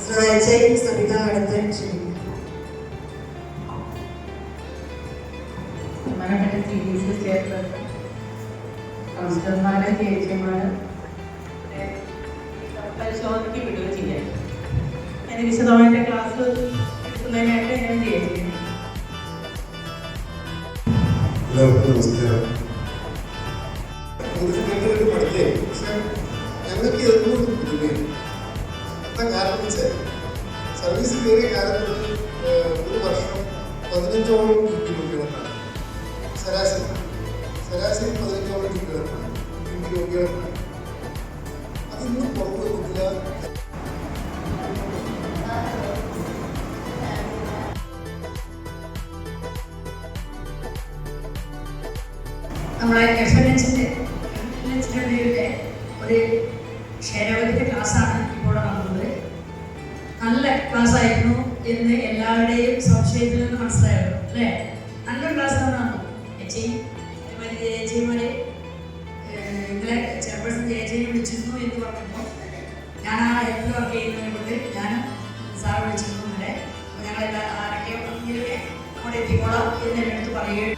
സവിത അടുത്ത് ക്ഷണിക്കുന്നു. ബഹുമാനപ്പെട്ട TDC ചെയർപേഴ്സൺ, കൗൺസിലർമാരെ, ചേച്ചിമാര് പരിശോധനയ്ക്ക് വിടുകയും ചെയ്യാം. അതിന് വിശദമായിട്ട് ക്ലാസ് എടുക്കുന്നതിനായിട്ട് ഞാൻ ചെയ്യുന്നു. എല്ലാവർക്കും നമസ്കാരം. ഞങ്ങൾക്ക് ഇതൊന്നും പുതുമയാണ്. എന്താ കാരണം വെച്ചാൽ സർവീസ് കയറിയ കാലത്ത് ഒരു വർഷം 15ഓളം രോഗികളാണ് ശരാശരി 15ഓളം രോഗികളാണ്. അതൊന്നും പുറത്തു വെക്കില്ല. നമ്മളെ FNHന്റെ ഒരു ക്ഷേരവതിൻ്റെ ക്ലാസ്സാണ് ഇപ്പോൾ നടന്നത്. നല്ല ക്ലാസ്സായിരുന്നു എന്ന് എല്ലാവരുടെയും സംശയത്തിൽ നിന്ന് മനസ്സിലായിരുന്നു അല്ലേ? നല്ലൊരു ക്ലാസ് തന്നെയാണ്. ചേച്ചിമാരെ ഇന്നലെ ചെയർപേഴ്സൺ ചേച്ചിയെ വിളിച്ചിരുന്നു എന്ന് പറഞ്ഞപ്പോൾ ഞാൻ ആ ഹെൽത്ത് വർക്ക് ചെയ്യുന്നതിനെ കൊണ്ട് ഞാൻ സാറ് വിളിച്ചിരുന്നു. ഇന്നലെ ഞങ്ങളെല്ലാം ആരൊക്കെ അങ്ങോട്ട് എത്തിക്കോളാം എന്ന് എൻ്റെ അടുത്ത് പറയുകയും